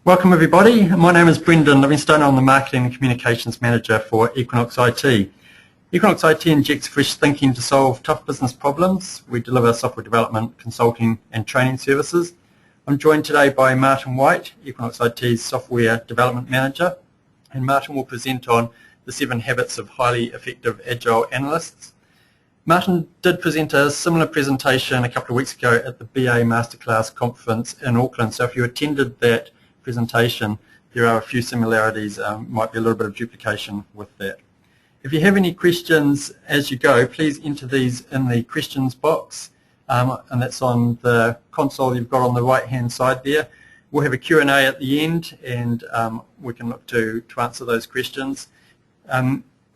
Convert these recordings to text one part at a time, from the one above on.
Welcome everybody. My name is Brendan Livingstone. I'm the Marketing and Communications Manager for Equinox IT. Equinox IT injects fresh thinking to solve tough business problems. We deliver software development, consulting and training services. I'm joined today by Martin White, Equinox IT's Software Development Manager, and Martin will present on the 7 habits of highly effective Agile analysts. Martin did present a similar presentation a couple of weeks ago at the BA Masterclass conference in Auckland, so if you attended that presentation, there are a few similarities, might be a little bit of duplication with that. If you have any questions as you go, please enter these in the questions box, and that's on the console you've got on the right hand side there. We'll have a Q&A at the end, and we can look to answer those questions.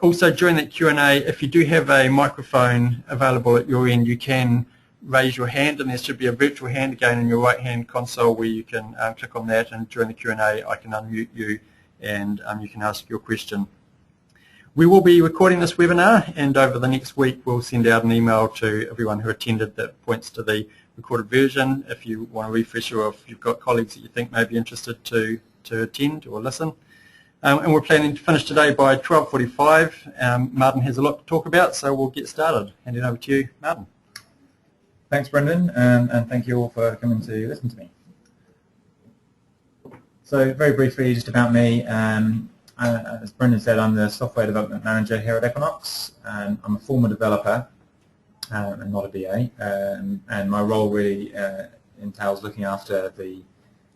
Also during that Q&A, if you do have a microphone available at your end, you can raise your hand, and there should be a virtual hand again in your right hand console where you can click on that, and during the Q&A I can unmute you and you can ask your question. We will be recording this webinar, and over the next week we'll send out an email to everyone who attended that points to the recorded version if you want to refresh, or if you've got colleagues that you think may be interested to attend or listen. And we're planning to finish today by 12:45. Martin has a lot to talk about, so we'll get started. Handing over to you, Martin. Thanks, Brendan, and thank you all for coming to listen to me. So very briefly, just about me, as Brendan said, I'm the Software Development Manager here at Equinox. I'm a former developer and not a BA, and my role really entails looking after the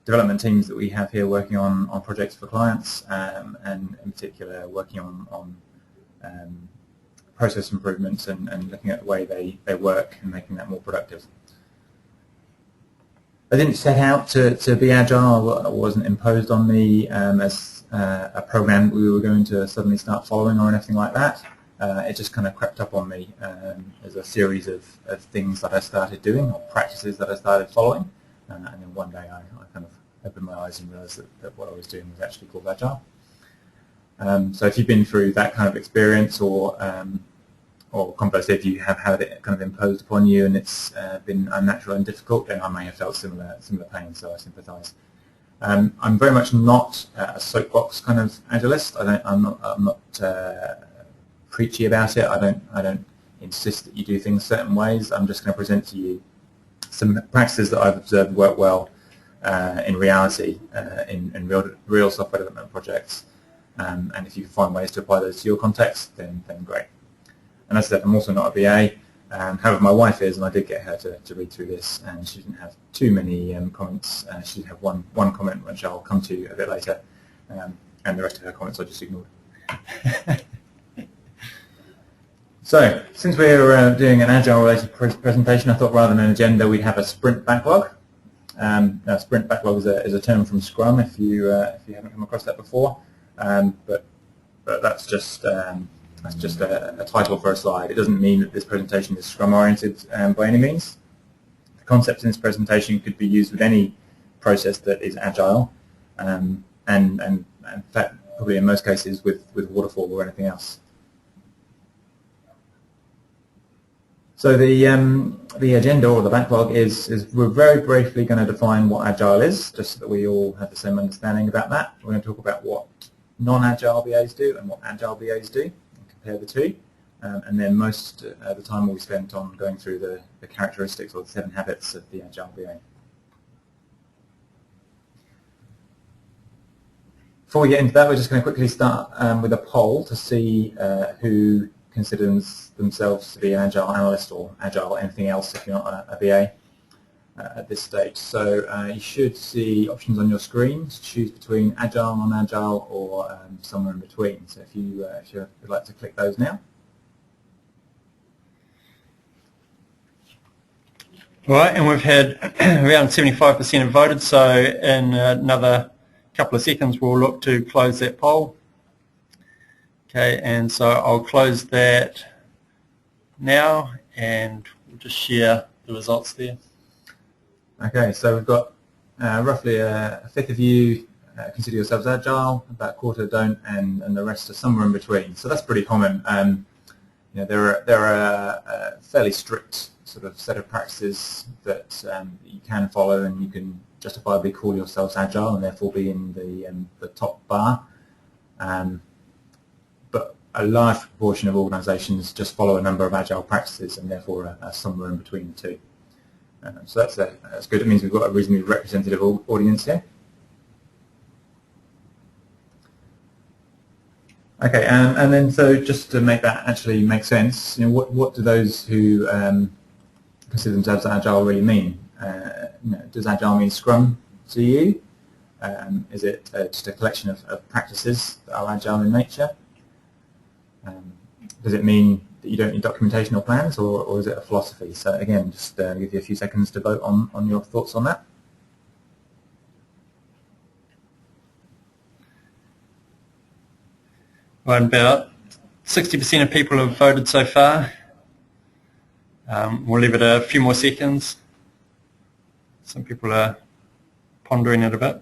development teams that we have here working on projects for clients, and in particular working on process improvements and looking at the way they work and making that more productive. I didn't set out to be Agile. It wasn't imposed on me as a program we were going to suddenly start following or anything like that. It just kind of crept up on me as a series of things that I started doing, or practices that I started following, and then one day I kind of opened my eyes and realized that what I was doing was actually called Agile. So if you've been through that kind of experience, or conversely, if you have had it kind of imposed upon you and it's been unnatural and difficult, then I may have felt similar pain, so I sympathise. I'm very much not a soapbox kind of agilist. I'm not preachy about it. I don't insist that you do things certain ways. I'm just going to present to you some practices that I've observed work well in reality in real software development projects. And if you can find ways to apply those to your context, then great. And as I said, I'm also not a BA. However, my wife is, and I did get her to read through this, and she didn't have too many comments. She did have one comment, which I'll come to a bit later, and the rest of her comments I just ignored. So, since we're doing an Agile-related presentation, I thought rather than an agenda, we'd have a sprint backlog. Now, sprint backlog is a term from Scrum, if you haven't come across that before, but that's just a title for a slide. It doesn't mean that this presentation is Scrum-oriented by any means. The concepts in this presentation could be used with any process that is Agile, and in fact, probably in most cases with Waterfall or anything else. So the agenda, or the backlog, is we're very briefly going to define what Agile is, just so that we all have the same understanding about that. We're going to talk about what non-Agile BAs do and what Agile BAs do, compare the two, and then most of the time will be spent on going through the characteristics, or the 7 habits of the Agile BA. Before we get into that, we're just going to quickly start with a poll to see who considers themselves to be an Agile analyst, or Agile anything else if you're not a BA at this stage. So you should see options on your screen to choose between Agile, non-Agile, or somewhere in between. So if you would like to click those now. Right, and we've had around 75% have voted, so in another couple of seconds we'll look to close that poll. Okay, and so I'll close that now, and we'll just share the results there. Okay, so we've got roughly a fifth of you consider yourselves Agile, about a quarter don't, and the rest are somewhere in between. So that's pretty common. You know, there are a fairly strict sort of set of practices that you can follow, and you can justifiably call yourselves Agile and therefore be in the top bar. But a large proportion of organisations just follow a number of Agile practices and therefore are somewhere in between the two. So that's good. It means we've got a reasonably representative audience here. Okay, and then so just to make that actually make sense, what do those who consider themselves Agile really mean? Does Agile mean Scrum to you? Is it just a collection of practices that are Agile in nature? Does it mean that you don't need documentation or plans, or is it a philosophy? So again, just give you a few seconds to vote on your thoughts on that. Well, about 60% of people have voted so far. We'll leave it a few more seconds. Some people are pondering it a bit.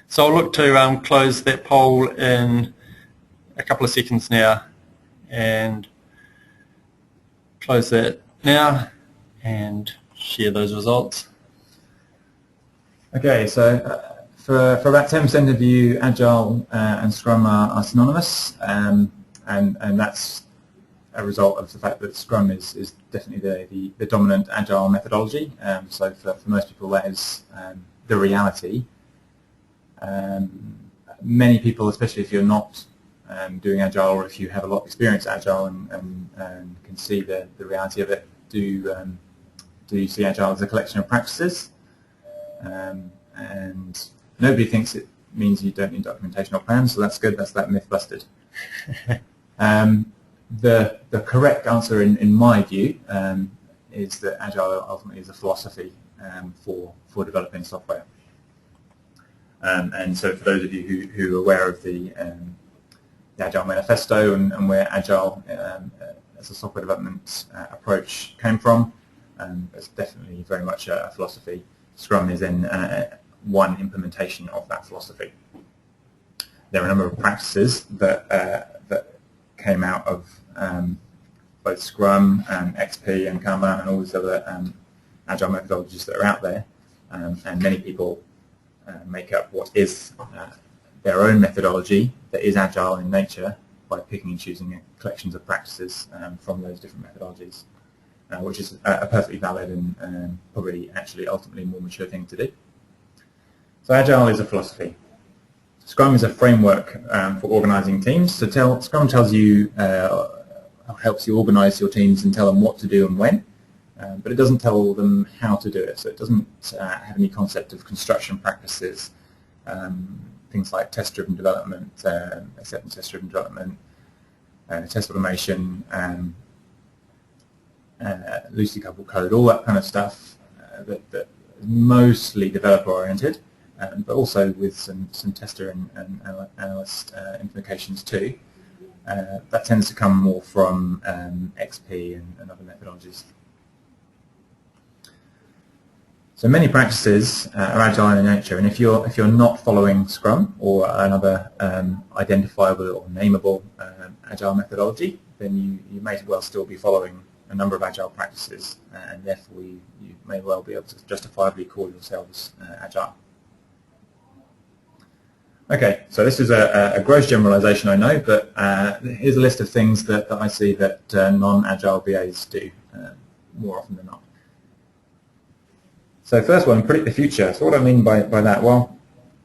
So I'll look to close that poll in a couple of seconds now, and close that now and share those results. Okay, so for about 10% of you, Agile and Scrum are synonymous, and that's a result of the fact that Scrum is definitely the dominant Agile methodology. So for most people, that is the reality. Many people, especially if you're not doing Agile, or if you have a lot of experience at Agile and can see the reality of it, do see Agile as a collection of practices. And nobody thinks it means you don't need documentation or plans, so that's good. That's that myth busted. The correct answer, in my view, is that Agile ultimately is a philosophy for developing software. And so for those of you who are aware of the Agile Manifesto and where Agile as a software development approach came from, it's definitely very much a philosophy. Scrum is in one implementation of that philosophy. There are a number of practices that came out of both Scrum, XP, and Kanban, and all these other Agile methodologies that are out there, and many people make up what is their own methodology that is Agile in nature by picking and choosing collections of practices from those different methodologies, which is a perfectly valid and probably actually ultimately more mature thing to do. So Agile is a philosophy. Scrum is a framework for organising teams. So Scrum tells you, helps you organise your teams and tell them what to do and when, but it doesn't tell them how to do it. So it doesn't have any concept of construction practices, things like test-driven development, acceptance test-driven development, test automation, loosely coupled code, all that kind of stuff that is mostly developer-oriented, but also with some tester and analyst implications too. That tends to come more from XP and other methodologies. So many practices are Agile in nature, and if you're not following Scrum or another identifiable or nameable Agile methodology, then you may well still be following a number of Agile practices, and therefore you may well be able to justifiably call yourselves Agile. Okay, so this is a gross generalization, I know, but here's a list of things that I see that non-Agile BAs do more often than not. So first one, predict the future. So what do I mean by that? Well,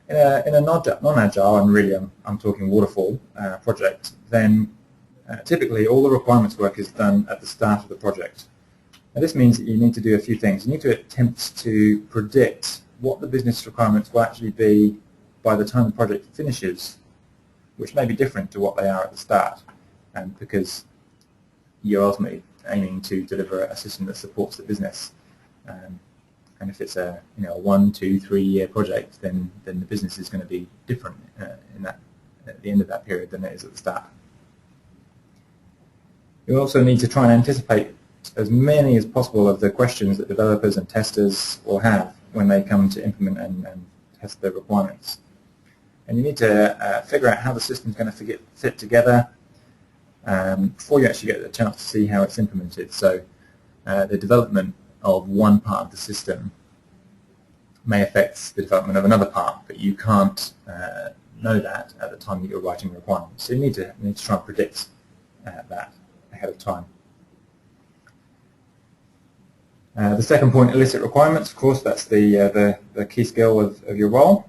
in a non-Agile, and really I'm talking waterfall project, then typically all the requirements work is done at the start of the project. Now this means that you need to do a few things. You need to attempt to predict what the business requirements will actually be by the time the project finishes, which may be different to what they are at the start, because you're ultimately aiming to deliver a system that supports the business. And if it's a 1, 2, 3 year project, then the business is going to be different at the end of that period than it is at the start. You also need to try and anticipate as many as possible of the questions that developers and testers will have when they come to implement and test their requirements. And you need to figure out how the system is going to fit together before you actually get the chance to see how it's implemented. So the development of one part of the system may affect the development of another part, but you can't know that at the time that you're writing the requirements. So you need to try and predict that ahead of time. The second point, elicit requirements. Of course, that's the key skill of your role.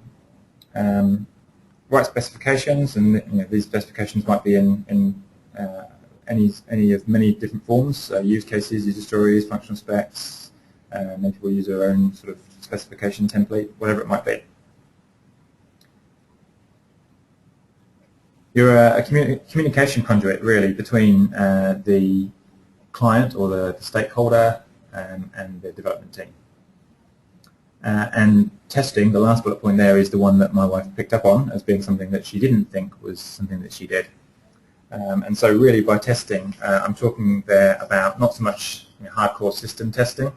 Write specifications, and these specifications might be in any of many different forms: use cases, user stories, functional specs. Many people use their own sort of specification template, whatever it might be. You're a communication conduit, really, between the client or the stakeholder and the development team. And testing, the last bullet point there, is the one that my wife picked up on as being something that she didn't think was something that she did. And so really by testing, I'm talking there about not so much hardcore system testing,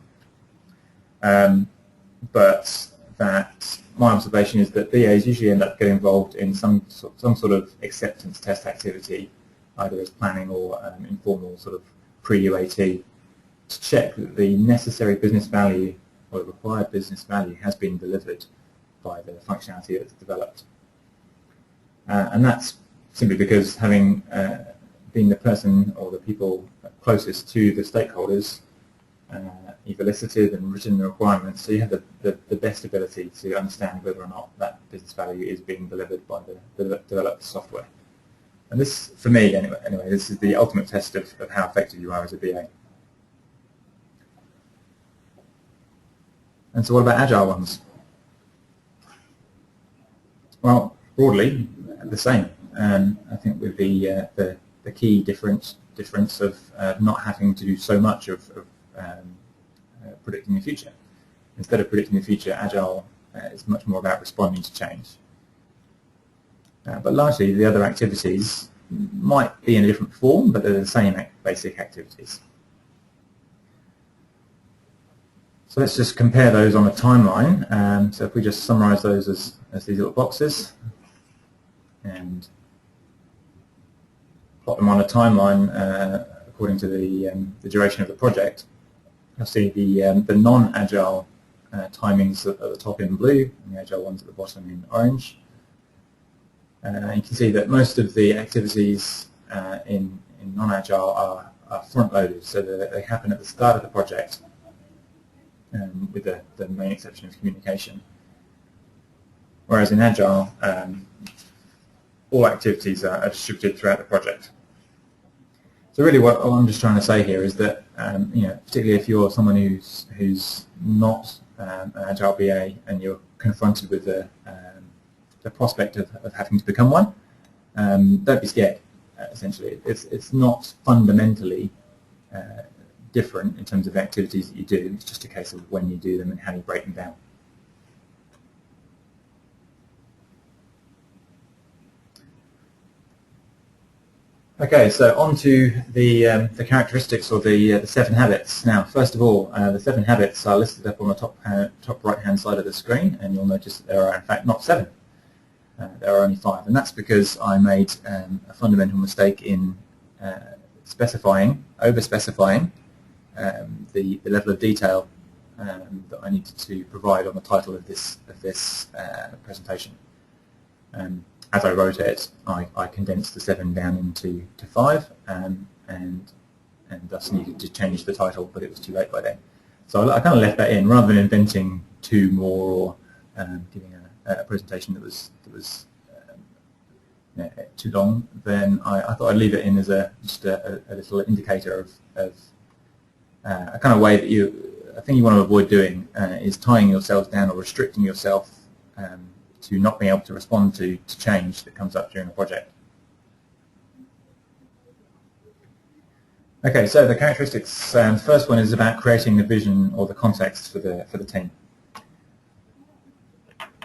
but that my observation is that BAs usually end up getting involved in some sort of acceptance test activity, either as planning or informal sort of pre-UAT, to check that the necessary business value or the required business value has been delivered by the functionality that's developed. And that's simply because having been the person or the people closest to the stakeholders, you've elicited and written the requirements, so you have the best ability to understand whether or not that business value is being delivered by the developed software. And this, for me anyway, this is the ultimate test of how effective you are as a BA. And so what about Agile ones? Well, broadly, the same. I think with the key difference of not having to do so much of predicting the future. Instead of predicting the future, Agile is much more about responding to change. But largely, the other activities might be in a different form, but they're the same basic activities. So let's just compare those on a timeline. So if we just summarize those as these little boxes and plot them on a timeline according to the duration of the project, you'll see the non-Agile timings at the top in blue and the Agile ones at the bottom in orange. You can see that most of the activities in non-Agile are front-loaded, so they happen at the start of the project, with the main exception of communication. Whereas in Agile, all activities are distributed throughout the project. So really what I'm just trying to say here is that, particularly if you're someone who's not an Agile BA and you're confronted with the prospect of having to become one, don't be scared, essentially. It's not fundamentally different in terms of activities that you do. It's just a case of when you do them and how you break them down. Okay, so on to the characteristics or the 7 habits. Now, first of all, the 7 habits are listed up on the top right-hand side of the screen, and you'll notice that there are in fact not 7. There are only 5, and that's because I made a fundamental mistake in over-specifying the level of detail that I needed to provide on the title of this presentation. As I wrote it, I condensed the 7 down into 5, and thus needed to change the title, but it was too late by then. So I kind of left that in rather than inventing 2 more or giving a presentation that was too long. Then I thought I'd leave it in as just a little indicator of a kind of way that a thing you want to avoid doing is tying yourselves down or restricting yourself to not being able to respond to change that comes up during the project. Okay, so the characteristics. The first one is about creating the vision or the context for the team.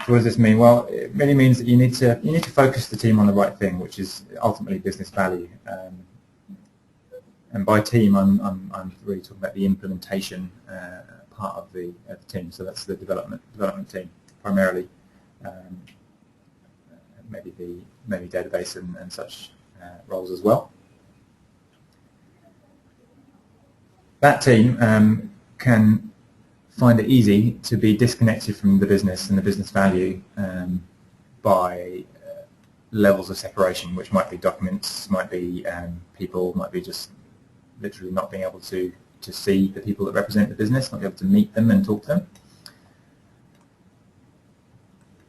So what does this mean? Well, it really means that you need to focus the team on the right thing, which is ultimately business value. And by team, I'm really talking about the implementation part of the team. So that's the development team primarily. Maybe database and such roles as well. That team can find it easy to be disconnected from the business and the business value by levels of separation, which might be documents, might be people, might be just literally not being able to see the people that represent the business, not be able to meet them and talk to them.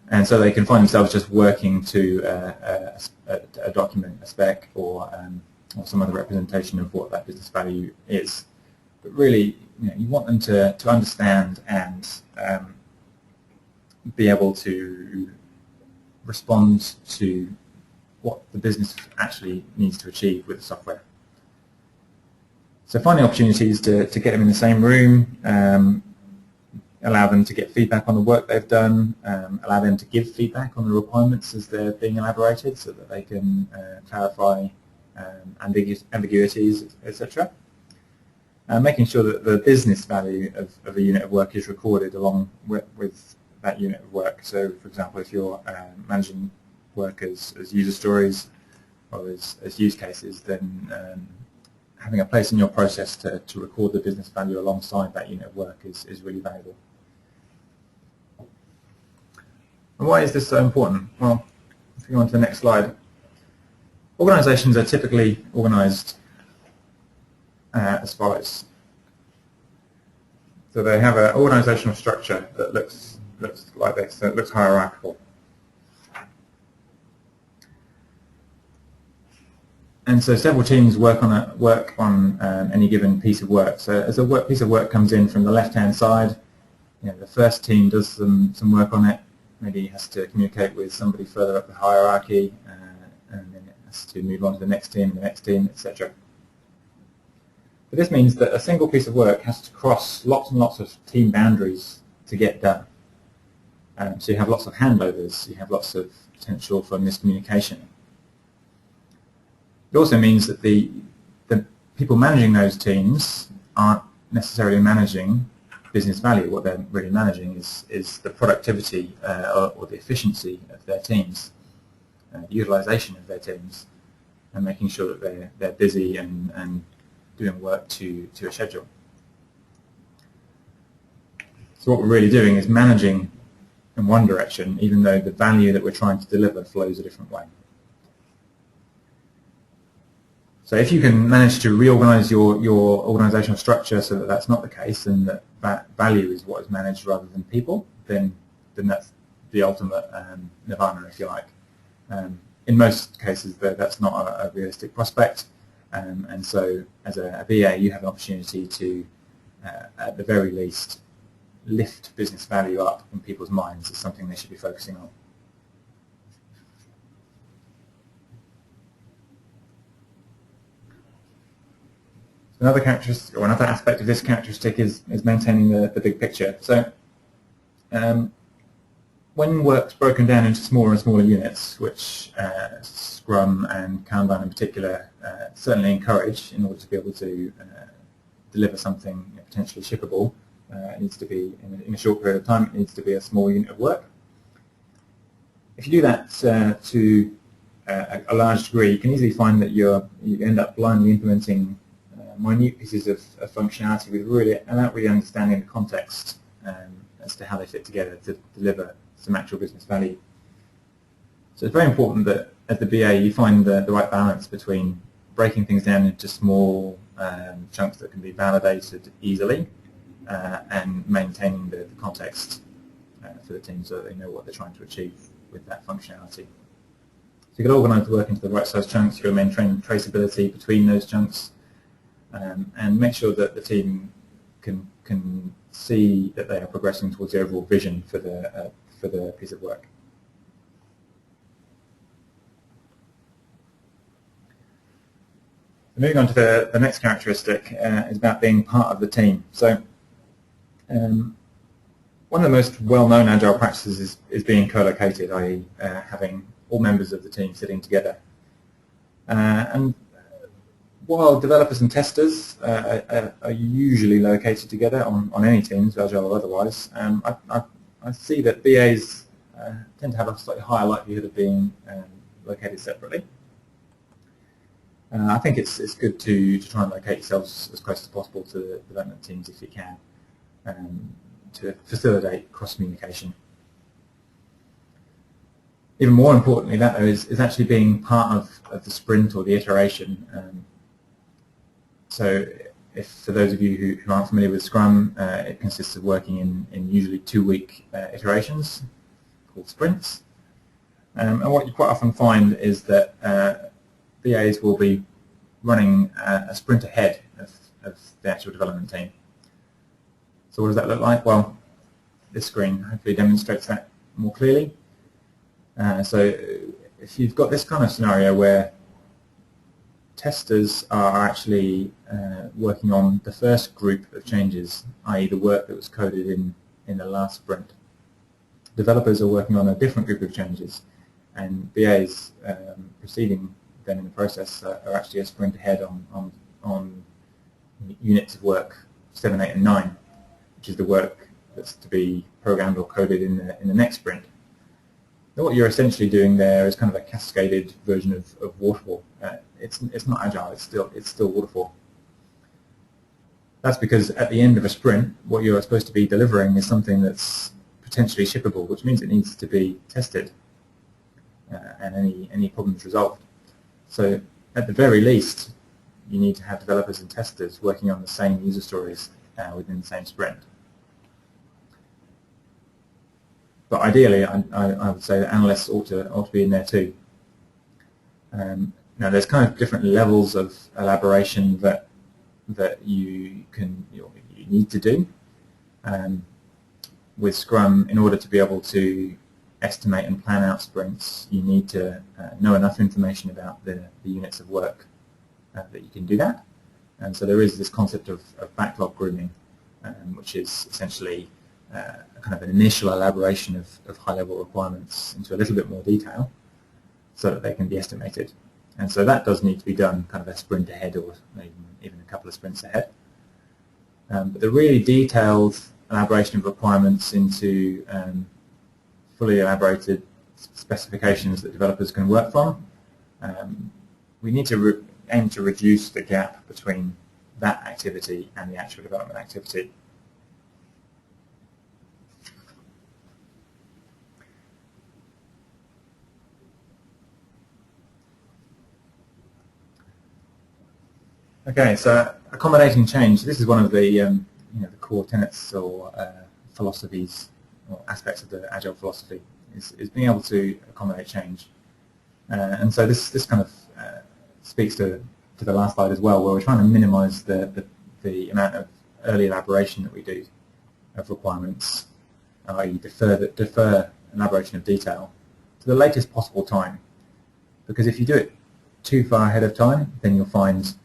And so they can find themselves just working to a document, a spec, or some other representation of what that business value is. But really, you want them to understand and be able to respond to what the business actually needs to achieve with the software. So finding opportunities to get them in the same room, allow them to get feedback on the work they've done, allow them to give feedback on the requirements as they're being elaborated so that they can clarify ambiguities, etc. Making sure that the business value of a unit of work is recorded along with that unit of work. So, for example, if you're managing work as user stories or as use cases, then having a place in your process to record the business value alongside that unit of work is really valuable. And why is this so important? Well, if you go on to the next slide, organisations are typically organised as follows. So they have an organisational structure that looks like this. So it looks hierarchical. And so several teams work on any given piece of work. So as a piece of work comes in from the left-hand side, the first team does some work on it. Maybe has to communicate with somebody further up the hierarchy, and then it has to move on to the next team, etc. But this means that a single piece of work has to cross lots and lots of team boundaries to get done. So you have lots of handovers, you have lots of potential for miscommunication. It also means that the people managing those teams aren't necessarily managing business value. What they're really managing is the productivity or the efficiency of their teams, the utilization of their teams, and making sure that they're busy and doing work to a schedule. So what we're really doing is managing in one direction, even though the value that we're trying to deliver flows a different way. So if you can manage to reorganize your organizational structure so that that's not the case and that value is what is managed rather than people, then that's the ultimate nirvana, if you like. In most cases, that's not a realistic prospect, and so as a BA, you have an opportunity to, at the very least, lift business value up in people's minds as something they should be focusing on. Another characteristic, or another aspect of this characteristic is maintaining the big picture. So when work's broken down into smaller and smaller units, which Scrum and Kanban in particular certainly encourage in order to be able to deliver something potentially shippable, it needs to be, in a short period of time, it needs to be a small unit of work. If you do that to a large degree, you can easily find that you end up blindly implementing minute pieces of functionality without really understanding the context as to how they fit together to deliver some actual business value. So it's very important that as the BA you find the right balance between breaking things down into small chunks that can be validated easily and maintaining the context for the team so that they know what they're trying to achieve with that functionality. So you've got to organise the work into the right size chunks, you've got to maintain traceability between those chunks, and make sure that the team can see that they are progressing towards the overall vision for the piece of work. Moving on to the next characteristic is about being part of the team. So one of the most well-known Agile practices is being co-located, i.e. Having all members of the team sitting together. And while developers and testers are usually located together on any teams, Agile or otherwise, I see that BAs tend to have a slightly higher likelihood of being located separately. I think it's good to try and locate yourselves as close as possible to the development teams if you can. to facilitate cross-communication. Even more importantly, that though is actually being part of the sprint or the iteration. So if for those of you who aren't familiar with Scrum, it consists of working in usually 2-week iterations called sprints. And what you quite often find is that BAs will be running a sprint ahead of the actual development team. So what does that look like? Well, this screen hopefully demonstrates that more clearly. So if you've got this kind of scenario where testers are actually working on the first group of changes, i.e. the work that was coded in the last sprint. Developers are working on a different group of changes, and BAs proceeding then in the process are actually a sprint ahead on units of work 7, 8 and 9, which is the work that's to be programmed or coded in the next sprint. Now what you're essentially doing there is kind of a cascaded version of waterfall. It's not agile, it's still waterfall. That's because at the end of a sprint, what you're supposed to be delivering is something that's potentially shippable, which means it needs to be tested and any problems resolved. So at the very least, you need to have developers and testers working on the same user stories within the same sprint. But ideally, I would say that analysts ought to be in there too. Now, there's kind of different levels of elaboration that you need to do with Scrum. In order to be able to estimate and plan out sprints, you need to know enough information about the units of work that you can do that. And so there is this concept of backlog grooming, which is essentially kind of an initial elaboration of high-level requirements into a little bit more detail so that they can be estimated. And so that does need to be done kind of a sprint ahead or maybe even a couple of sprints ahead. But the really detailed elaboration of requirements into fully elaborated specifications that developers can work from, we need to aim to reduce the gap between that activity and the actual development activity. Okay, so accommodating change. This is one of the the core tenets or philosophies or aspects of the Agile philosophy is being able to accommodate change. And so this kind of speaks to the last slide as well, where we're trying to minimise the amount of early elaboration that we do of requirements, i.e. defer elaboration of detail to the latest possible time. Because if you do it too far ahead of time, then you'll find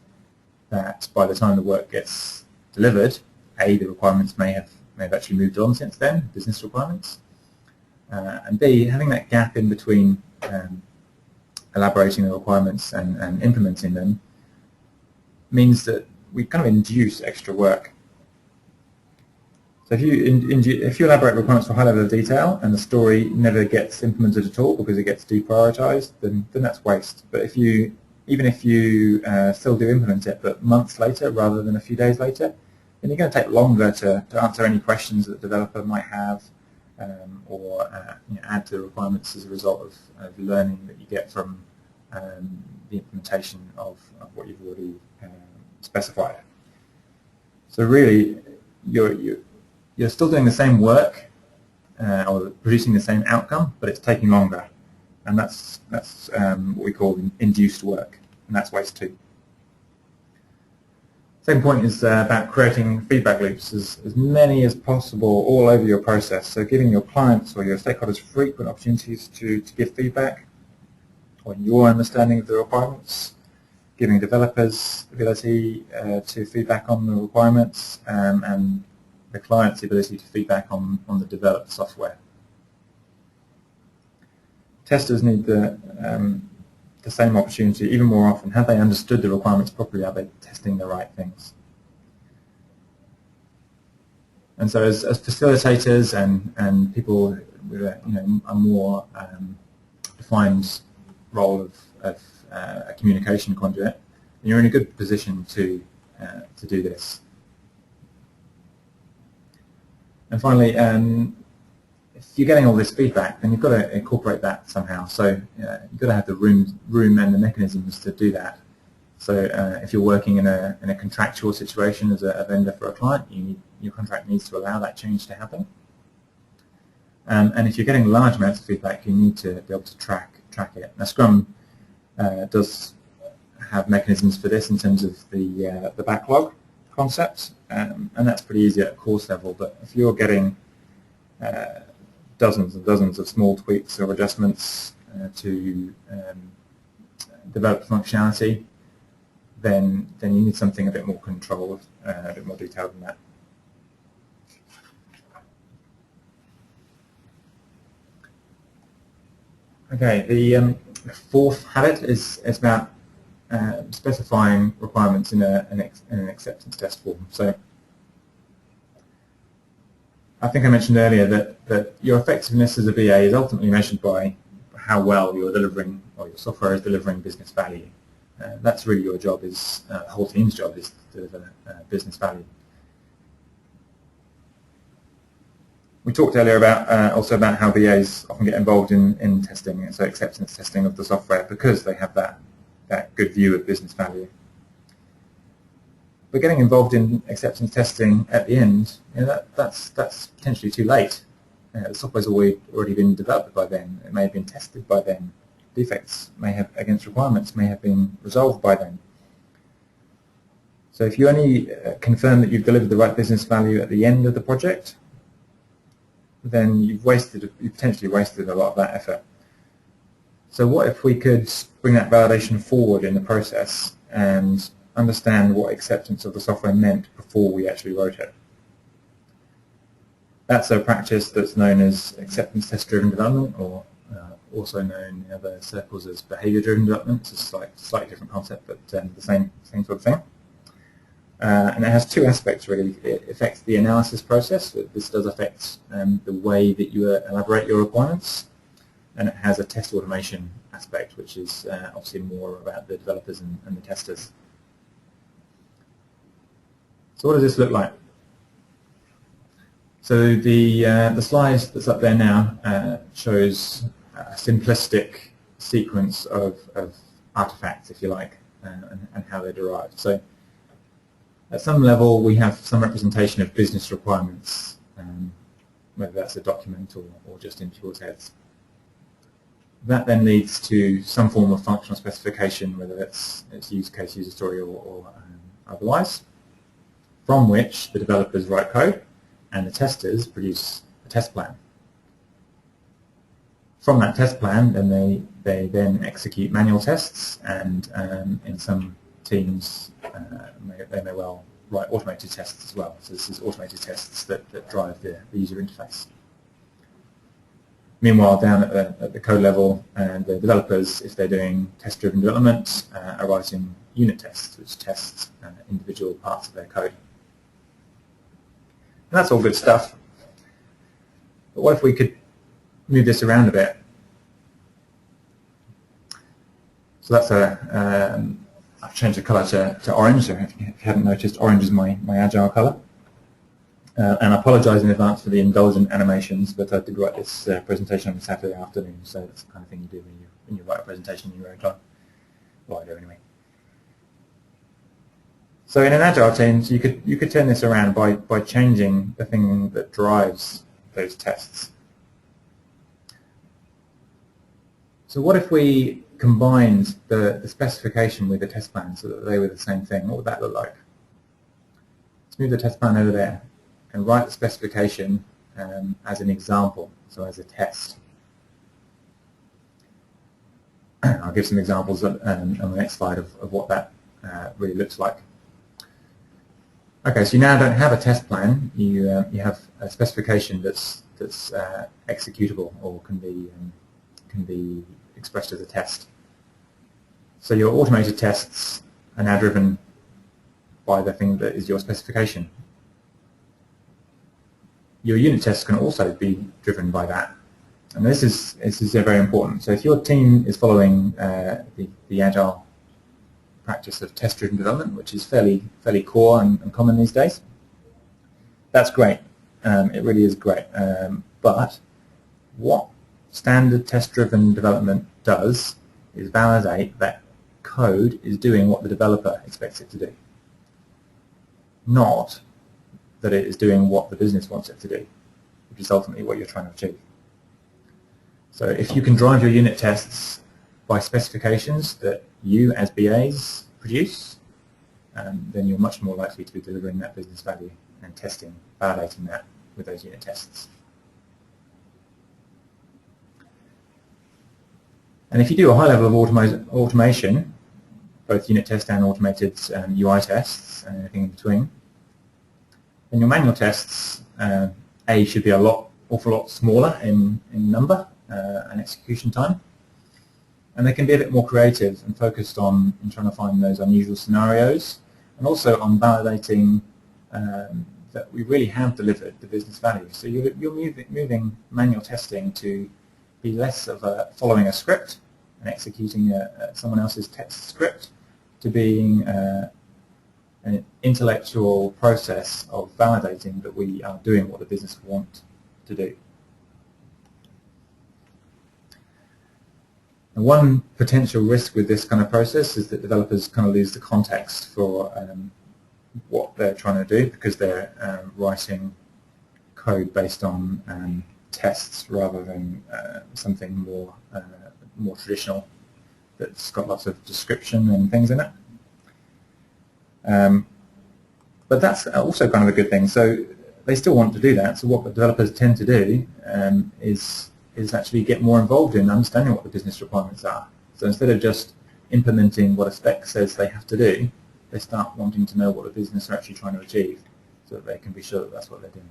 that by the time the work gets delivered, A, the requirements may have actually moved on since then, business requirements, and B, having that gap in between elaborating the requirements and implementing them means that we kind of induce extra work. So if you elaborate requirements for high level of detail and the story never gets implemented at all because it gets deprioritized, then that's waste. But even if you still do implement it, but months later rather than a few days later, then you're going to take longer to answer any questions that the developer might have, or add to the requirements as a result of learning that you get from the implementation of what you've already specified. So really, you're still doing the same work or producing the same outcome, but it's taking longer. And that's what we call induced work, and that's waste too. Second point is about creating feedback loops, as many as possible all over your process. So giving your clients or your stakeholders frequent opportunities to give feedback on your understanding of the requirements, giving developers the ability to feedback on the requirements, and the client's ability to feedback on the developed software. Testers need the same opportunity even more often. Have they understood the requirements properly? Are they testing the right things? And so as facilitators and people with a more defined role of a communication conduit, you're in a good position to do this. And finally, if you're getting all this feedback, then you've got to incorporate that somehow. So you've got to have the room and the mechanisms to do that. So if you're working in a contractual situation as a vendor for a client, your contract needs to allow that change to happen. And if you're getting large amounts of feedback, you need to be able to track it. Now, Scrum does have mechanisms for this in terms of the backlog concept, and that's pretty easy at a course level. But if you're getting dozens and dozens of small tweaks or adjustments to develop functionality, then you need something a bit more controlled, a bit more detailed than that. Okay, the fourth habit is about specifying requirements in an acceptance test form. So I think I mentioned earlier that your effectiveness as a BA is ultimately measured by how well you're delivering, or your software is delivering business value. That's really your job, the whole team's job is to deliver business value. We talked earlier also about how BAs often get involved in testing, so acceptance testing of the software, because they have that good view of business value. But getting involved in acceptance testing at the end, that's potentially too late. The software's already been developed by then. It may have been tested by then. Defects against requirements may have been resolved by then. So if you only confirm that you've delivered the right business value at the end of the project, then you've potentially wasted a lot of that effort. So what if we could bring that validation forward in the process and understand what acceptance of the software meant before we actually wrote it? That's a practice that's known as acceptance test-driven development, or also known in other circles as behavior-driven development. It's a slightly different concept, but the same sort of thing. And it has two aspects, really. It affects the analysis process. This does affect the way that you elaborate your requirements. And it has a test automation aspect, which is obviously more about the developers and the testers. So what does this look like? So the slide that's up there now shows a simplistic sequence of artifacts, if you like, and how they're derived. So at some level, we have some representation of business requirements, whether that's a document or just in pure text. That then leads to some form of functional specification, whether it's use case, user story, or otherwise, from which the developers write code and the testers produce a test plan. From that test plan, then they then execute manual tests, and in some teams they may well write automated tests as well. So this is automated tests that drive the user interface. Meanwhile, down at the code level, the developers, if they're doing test-driven development, are writing unit tests, which test individual parts of their code. And that's all good stuff. But what if we could move this around a bit? So that's I've changed the colour to orange. So if you haven't noticed, orange is my Agile colour. And I apologise in advance for the indulgent animations, but I did write this presentation on a Saturday afternoon, so that's the kind of thing you do when you write a presentation in your own time. Well, I do anyway. So in an Agile team, you could turn this around by changing the thing that drives those tests. So what if we combined the specification with the test plan so that they were the same thing? What would that look like? Let's move the test plan over there and write the specification as an example, so as a test. I'll give some examples on the next slide of what that really looks like. Okay, so you now don't have a test plan. You have a specification that's executable or can be expressed as a test. So your automated tests are now driven by the thing that is your specification. Your unit tests can also be driven by that, and this is very important. So if your team is following the Agile practice of test-driven development, which is fairly core and common these days, that's great. It really is great. But what standard test-driven development does is validate that code is doing what the developer expects it to do, not that it is doing what the business wants it to do, which is ultimately what you're trying to achieve. So if you can drive your unit tests by specifications that you as BAs produce, then you're much more likely to be delivering that business value and testing, validating that with those unit tests. And if you do a high level of automation, both unit test and automated UI tests and anything in between, then your manual tests, A, should be awful lot smaller in number and execution time, and they can be a bit more creative and focused on trying to find those unusual scenarios, and also on validating that we really have delivered the business value. So you're moving manual testing to be less of following a script and executing someone else's test script, to being an intellectual process of validating that we are doing what the business want to do. And one potential risk with this kind of process is that developers kind of lose the context for what they're trying to do, because they're writing code based on tests rather than something more traditional that's got lots of description and things in it. But that's also kind of a good thing. So they still want to do that. So what the developers tend to do is actually get more involved in understanding what the business requirements are. So instead of just implementing what a spec says they have to do, they start wanting to know what the business are actually trying to achieve, so that they can be sure that that's what they're doing.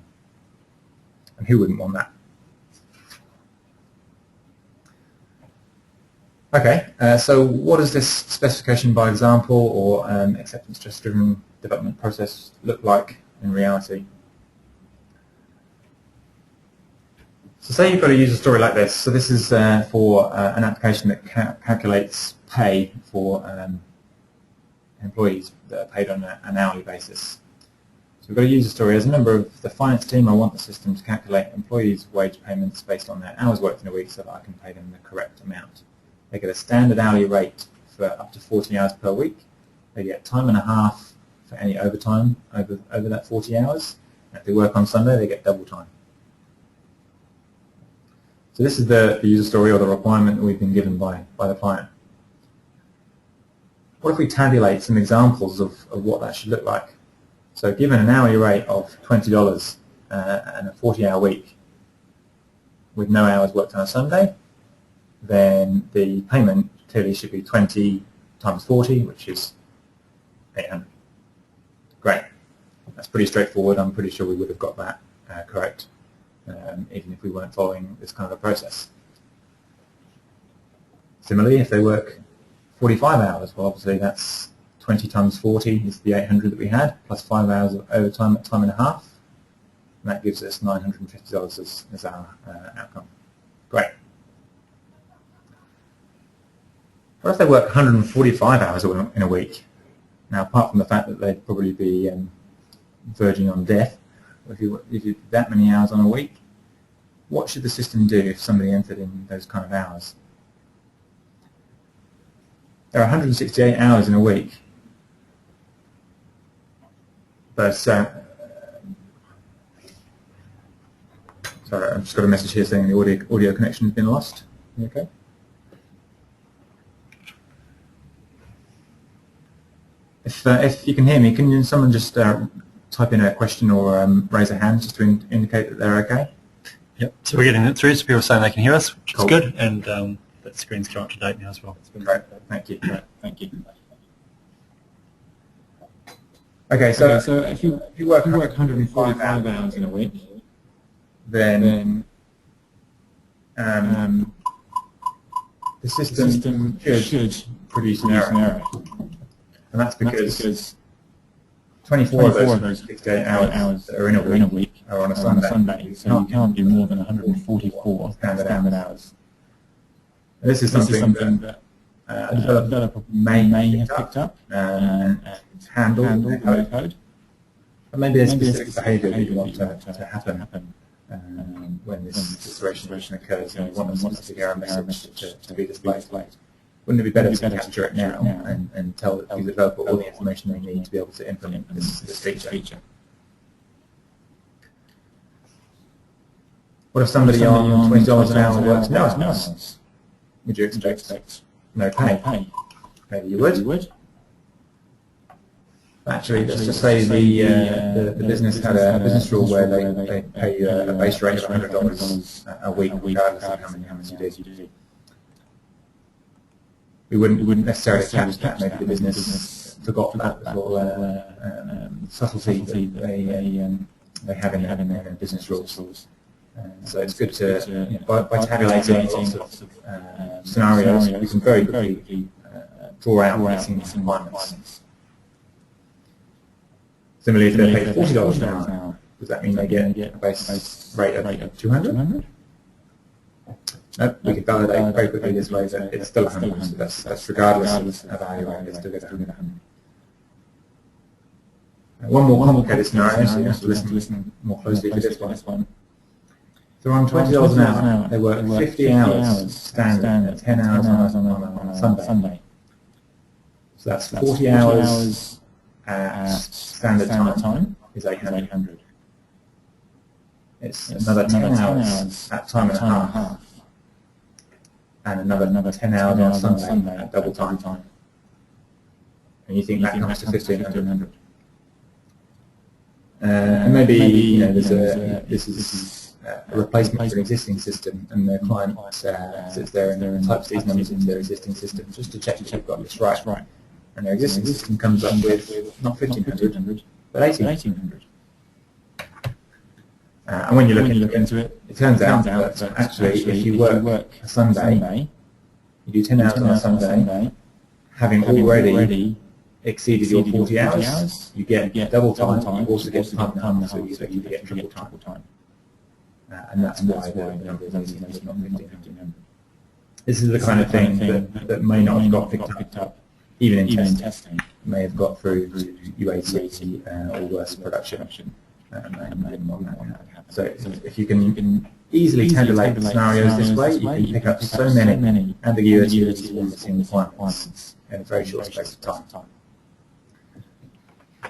And who wouldn't want that? Okay, so what does this specification by example or acceptance test-driven development process look like in reality? So say you've got a user story like this. So this is for an application that calculates pay for employees that are paid on an hourly basis. So we've got a user story. As a member of the finance team, I want the system to calculate employees' wage payments based on their hours worked in a week so that I can pay them the correct amount. They get a standard hourly rate for up to 40 hours per week. They get time and a half for any overtime over that 40 hours. And if they work on Sunday, they get double time. So this is the user story, or the requirement that we've been given by the client. What if we tabulate some examples of what that should look like? So given an hourly rate of $20 and a 40-hour week with no hours worked on a Sunday, then the payment clearly should be 20 times 40, which is 800. Great. That's pretty straightforward. I'm pretty sure we would have got that correct, even if we weren't following this kind of a process. Similarly, if they work 45 hours, well, obviously that's 20 times 40 is the 800 that we had, plus 5 hours of overtime at time and a half. And that gives us $950 as our outcome. Great. What if they work 145 hours in a week? Now, apart from the fact that they'd probably be verging on death, if you do that many hours on a week, what should the system do if somebody entered in those kind of hours? There are 168 hours in a week, but sorry, I've just got a message here saying the audio connection has been lost. Okay. If you can hear me, can someone just type in a question or raise a hand just to indicate that they're okay? Yep. So we're getting it through. So people are saying they can hear us, which Cool. is good, and that screen's come up to date now as well. It's been great. Thank you. Thank you. Okay, so if you work 145 hours in a week, then the system should produce an error. And that's because 24 of those 68 hours that are in a week are on a Sunday. So you can't do more than 144 standard hours. And this is something that a developer may have picked up and handled in their code. And maybe a specific behaviour that you want to happen when this situation occurs, and you want a specific error message to be displayed. Wouldn't it be better to capture it now and tell the developer all the information they need to be able to implement this feature? What if somebody on $20 an hour works no hours? Would you expect no pay? Maybe you would. Actually, let's just say the business had a business rule where they pay you a base rate of $100 a week, regardless of how many hours you do. We wouldn't necessarily catch that. Maybe the business forgot that little subtlety that they have in their business rules. So it's good to, by tabulating lots of scenarios, we can very quickly draw out missing requirements. Similarly, if they pay $40 an hour, does that mean they get a base rate of $200? Nope, we can validate very quickly this way that it's still 100, so that's regardless of value rate, it's still at 100. One more complicated scenario, so you have to listen more closely to this one. So on $20 an hour, they work 50 hours standard, 10 hours on a Sunday. So that's 40 hours at standard time is 800. It's another 10 hours at time and a half. And another 10 hours on Sunday at double time. And you think that comes to 1,500. And maybe this is a replacement for an existing system, and the client sits there and types these numbers into their existing system just to check that you've got this right. And their existing system comes up with not 1,500, but 1,800. And when you look into it, it turns out that actually if you work a Sunday, you do 10 hours on a Sunday, having already exceeded your 40 hours, you get double time, you also get time and a half, so you effectively get triple time. And that's why the number is only not 1,500. This is the kind of thing that may not have got picked up, even in testing, may have got through to UAT or worse production. So if you can easily tabulate scenarios this way, you can pick up so many ambiguities and missing requirements in a very short space of time.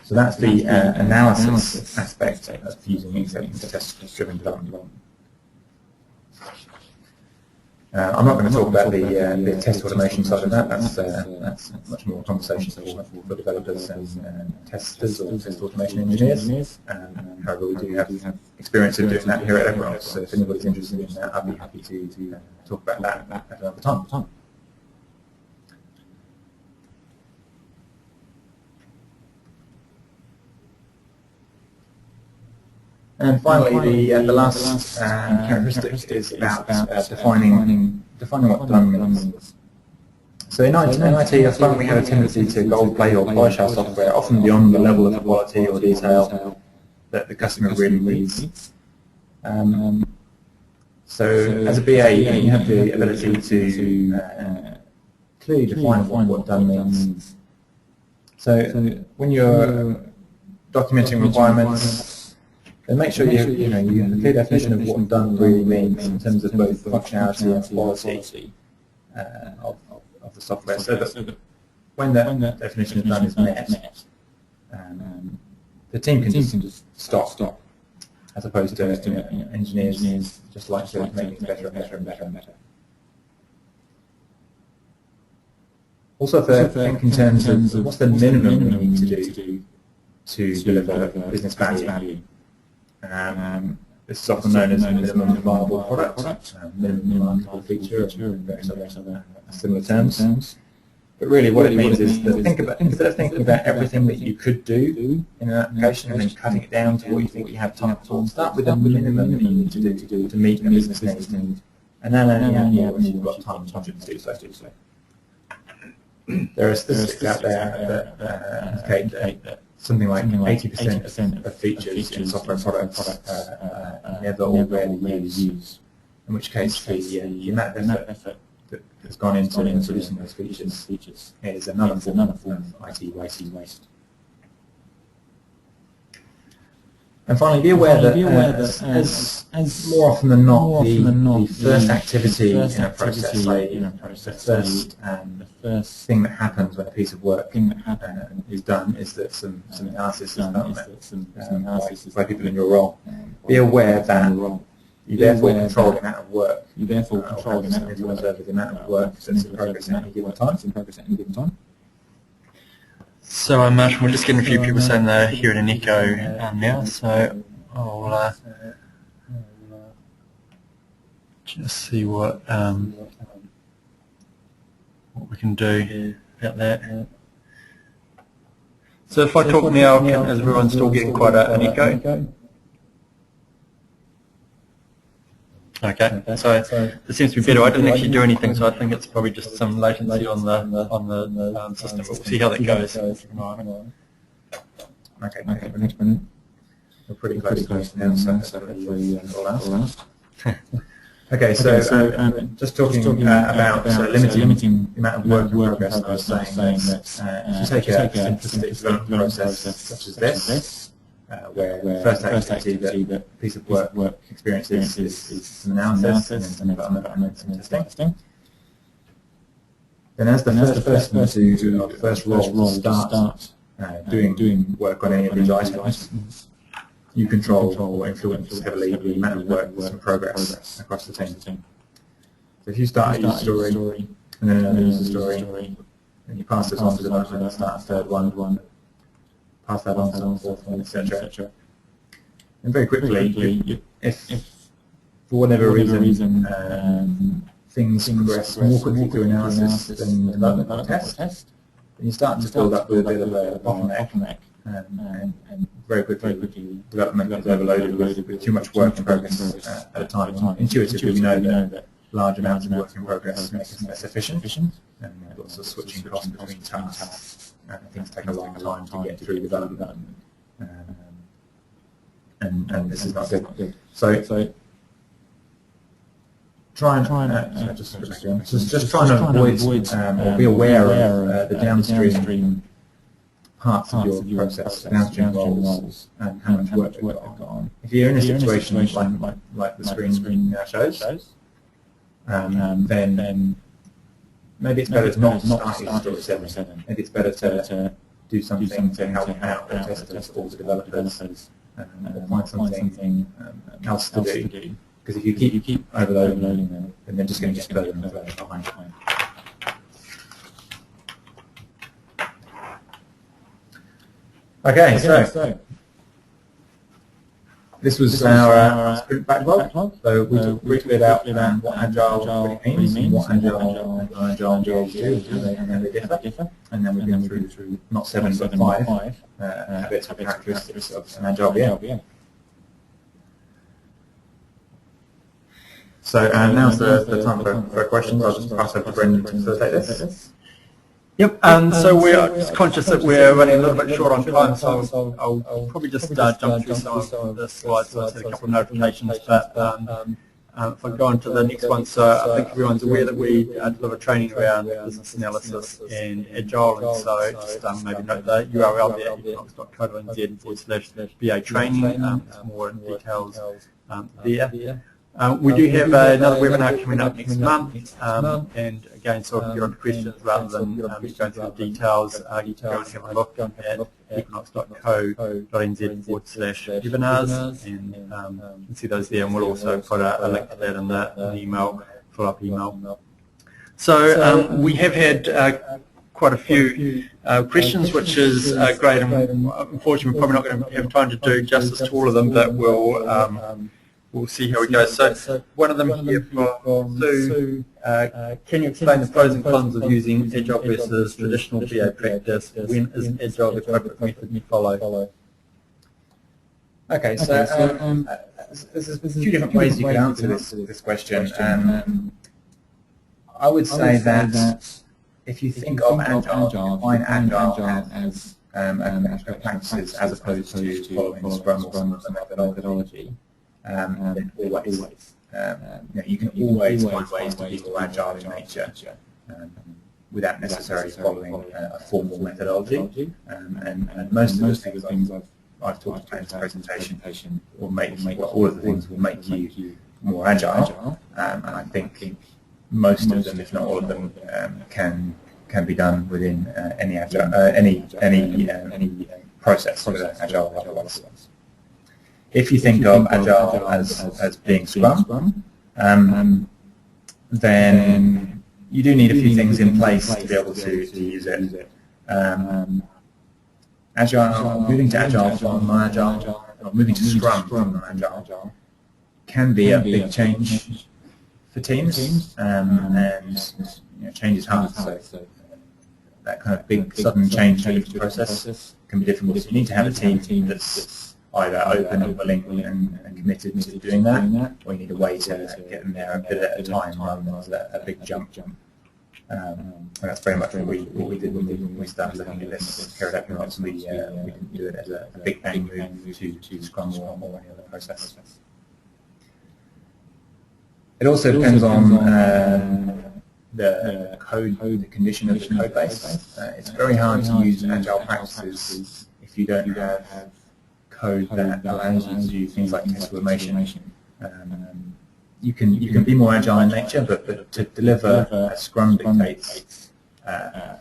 So that's the analysis aspect of using acceptance test-driven development. I'm not going to talk about the test automation side of that. That's much more a conversation for developers and testers or test automation engineers. However, we do have experience of doing that here at Equinox. So if anybody's interested in that, I'd be happy to talk about that at another time. And finally, the last characteristic is about defining what done means. So in IT, I find we have a tendency to gold plate or polish our software, often beyond the level of quality or detail that the customer really needs. So as a BA, you have the ability to clearly define what done means. So when you're documenting requirements, and make sure you have a clear definition of what done really means in terms of both functionality and quality of the software, so that when that definition of done is met, the team can just stop, as opposed to engineers just like to make things better and better. Also, for think in terms of what's the minimum we need to do to deliver business value. This is often known as a minimum viable product, minimum marketable feature, and various other similar terms. But really what it means is that instead of thinking about everything that you could do in an application and then cutting it down to what you think you have time for, start with the minimum that you need to do to meet the business needs, and then only add more when you've got time and budget to do so. There are statistics out there that indicate that something like 80% of features in software products are never or rarely used, in which case the amount of effort that has gone into producing those features is another form of IT waste. And finally, be aware that as more often than not, the first activity in a process, the first thing that happens when a piece of work is done is that some analysis is done by people in your role. Be aware that you therefore control the amount of work. You therefore control the amount of work that's in progress at any given time. So Martin, we're just getting a few people saying they're hearing an echo now, so I'll just see what we can do about that. So if I talk now, is everyone still getting quite an echo? Okay, so it seems to be better. I didn't actually do anything, so I think it's probably just some latency on the system. But we'll see how that goes. Okay, next minute. We're pretty close now, so hopefully it'll last. Okay, so just talking about limiting the amount of work in progress. I was saying that if you take a simplistic development process such as this, where the first activity that a piece of work experiences is some analysis and then some development and testing. Then as the first person or the first role to start doing work on any of these items, you control or influence heavily the amount of work that's in progress across the team. So if you start a user story and then another user story, and you pass this on to development and start a third one, pass that on to the fourth one, etc. And very quickly, if for whatever reason things progress more quickly through analysis than development or test, then you start to build up with a bit of a bottleneck, and very quickly development is overloaded with too much work in progress at a time. Intuitively, we know that large amounts of work in progress make us less efficient, and lots of switching costs between tasks. Things take a long time to get through development, and this is not good. So try and just try and avoid or be aware of the downstream parts of your process, downstream roles, and how much work they've got on. If you're in a situation like the screen now shows, then maybe it's better to not start your story 7. Maybe it's better to do something to help out the testers or the developers, or find something else to do. Because if you keep overloading them, then they're just going to get further and further behind. Okay, so this was our sprint backlog. So we talked briefly about what Agile really means, and what Agile roles do, and how they differ. And then we've been through not 7 but 5 habits or characteristics of an Agile VM. So now's the time for questions. I'll just pass over to Brendan to facilitate this. Yep, so we're just conscious that we're running a little bit short on time, so I'll probably just jump through some of the slides. So I said a couple of notifications, but if I go on to the next one, so I think everyone's aware that we deliver training around business analysis and Agile, and so just maybe note the URL there, equinox.co.nz/BA training, there's more details there. We do have another webinar coming up next month, and again, so if you're on questions rather than going through the details, you can go and have a look at equinox.co.nz/webinars, and you can see those there, and we'll also put a link to that in the email, follow-up email. So we have had quite a few questions, which is great, and unfortunately we're probably not going to have time to do justice to all of them, but we'll see how it goes. So one of them here for Sue, can you explain the pros and cons of using Agile versus traditional BA practice? When is Agile the appropriate method to follow? Okay, so there's a few different ways you can answer this question. I would say that if you think of Agile, define Agile as practices as opposed to following Scrum or some other methodology. Then always, you can always find ways to be more agile in nature without necessarily following a formal methodology. And most of the things I've I've talked about in this presentation will make all of the things will make you more agile, and I think most of them, if not all of them, can be done within any agile any process, whether agile or otherwise. If you think of agile as being Scrum, then you do need a few things in place to be able to use it. Agile, moving to Agile from non-Agile, or moving to Scrum from non-Agile, can be a big change for teams, and change is hard. So that kind of big sudden change to the process can be difficult. So you need to have a team that's either open and willing and committed to doing that, or you need a way to get them there a bit at a time rather than a big jump. And that's very much what we did when we started looking at this here at Equinox. We didn't do it as a big bang move to Scrum or any other process. It also depends on the code, the condition of the code base. It's very hard to use agile practices if you don't have code that allows you to do things like test automation. You can be more agile in nature, but to deliver a Scrum dictates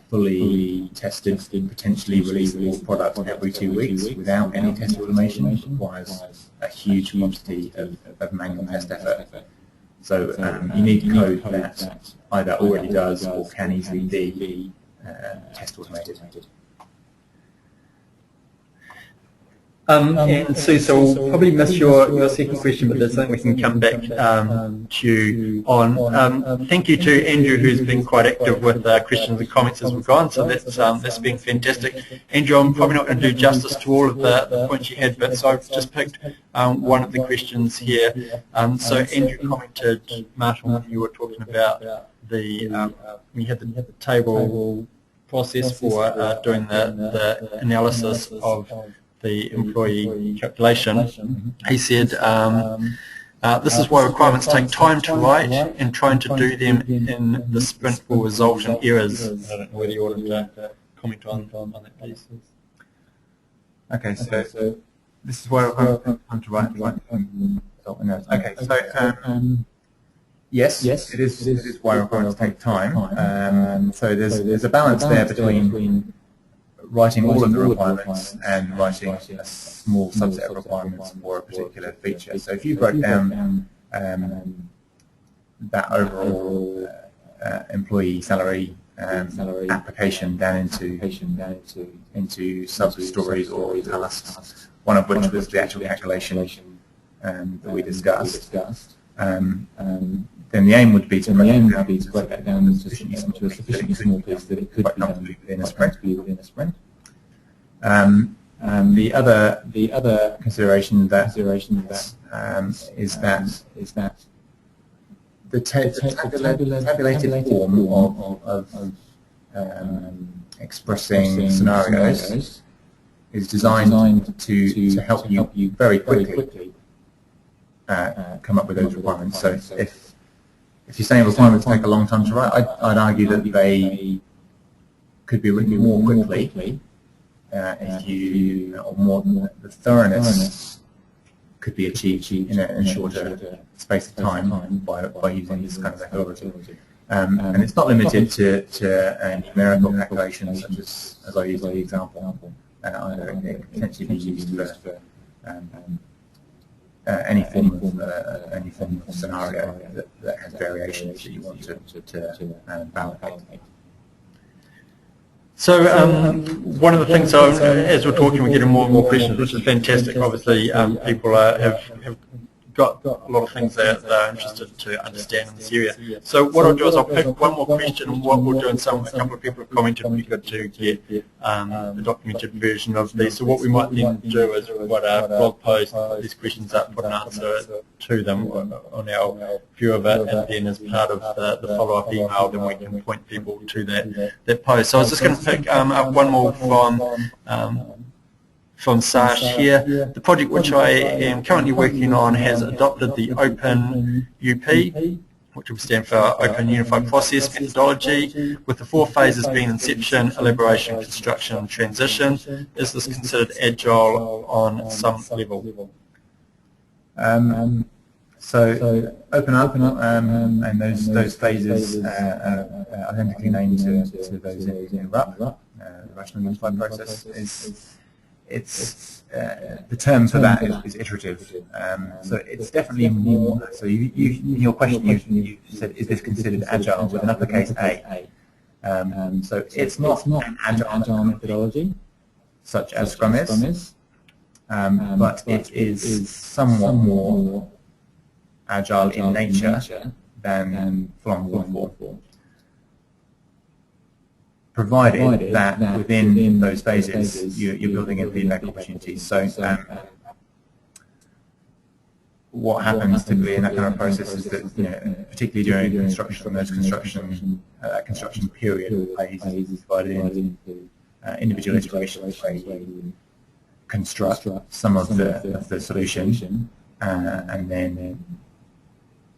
fully tested, potentially releasable product every 2 weeks without any test automation requires a huge quantity of manual test effort. So you need code that either already does or can easily be test automated. And Sue, so we'll probably miss your second question, but there's something we can come back to you on. Thank you to Andrew, who's been quite active with questions and comments as we've gone, so that's been fantastic. Andrew, I'm probably not going to do justice to all of the points you had, but so I've just picked one of the questions here. So Andrew commented, Marshall, when you were talking about when you had the table process for doing the analysis of the employee calculation, he said, this is why requirements take time to write, and trying to do them in the sprint will result in errors. I don't know whether you wanted to comment on that piece. Okay, so this is why requirements take time to write. Okay, so yes, it is why requirements take time. So there's a balance there between writing all of the requirements and writing a small subset of requirements for a particular feature. So if you broke down that overall employee salary application down into sub-stories or tasks, one of which was the actual calculation that we discussed, then the aim would be to break that down into a sufficiently small piece that it could be done within a sprint. The other consideration is that the tabulated form of expressing scenarios is designed to help you very quickly come up with those requirements. So if you're saying requirements take a long time to write, I'd argue that they could be written more quickly the thoroughness could be achieved in a shorter space of time by using this kind of methodology. And it's not limited to numerical calculations such as I used in the example. Either it can potentially be used for any form of scenario that has variations that you want to validate. So one of the things, as we're talking, we're getting more and more questions, which is fantastic. Obviously, people have got a lot of things that they're interested to understand in this area. So what I'll do is I'll pick one more question, and what we'll do, and a couple of people have commented, it'd be good to get the documented version of these. So what we might then do is write a blog post, put these questions up, put an answer to them on our view of it, and then as part of the follow-up email, then we can point people to that post. So I was just going to pick up one more from Sash here. The project which I am currently working on has adopted the Open UP which will stand for Open Unified Process methodology, with the 4 phases being inception, elaboration, construction, and transition. Is this considered agile on some level? So open up, and those phases are identically named to those in RUP. The Rational Unified Process the term for that is iterative. So it's definitely more. So in your question you said, is this considered agile with an uppercase A? So it's not an agile methodology such as Scrum is, but it is somewhat more agile in nature than full-on waterfall, provided that within those phases you're building in feedback opportunities. So what happens typically in that kind of process is that, particularly during construction, that construction period of phases is divided into individual iterations where you construct some of the solution and then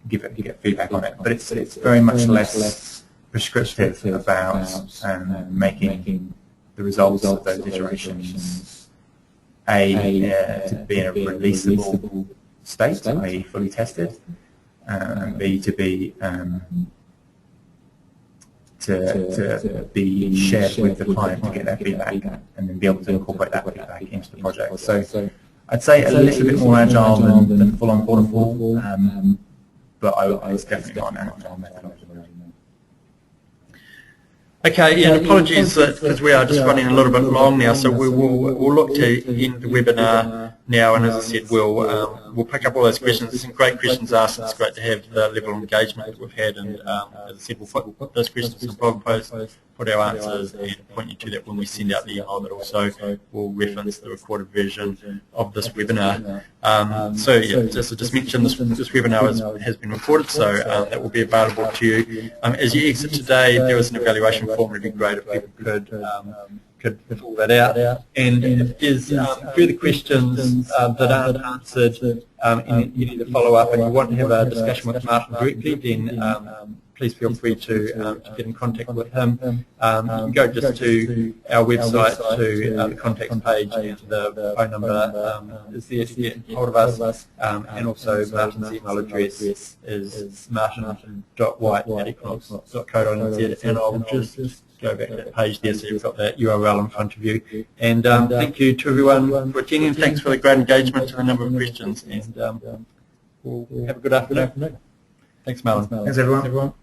get feedback on it. But it's very much less prescriptive about making the results of those iterations to be in a releasable state, i.e. fully tested, and B, to be shared with the client to get their feedback and then be able to incorporate that feedback into the project. So I'd say a little bit more agile than full-on waterfall, but it's definitely not an agile methodology. Okay, and apologies because we are just running a little bit long now, so we'll look to end the webinar now, and as I said, we'll pick up all those questions. There's some great questions asked. It's great to have the level of engagement that we've had, and as I said, we'll put those questions in the blog post, put our answers, and point you to that when we send out the email, but also we'll reference the recorded version of this webinar. So yeah, just mention this webinar has been recorded, so that will be available to you. As you exit today, there is an evaluation form. It'd be great if people could fill that out. And if there's further questions that aren't answered, and you need to follow up and you want to have a discussion with Martin directly, then please feel free to get in contact with him. You can go just to our website, to the contacts page, and the phone number is there to get hold of us. And also Martin's email address is martin.white@equinox.co.nz, and I'll just go back to that page there so you've got that URL in front of you. And thank you to everyone for attending. Thanks for the great engagement and the number of questions. And we'll have a good afternoon. Thanks, Marlon. Thanks, everyone.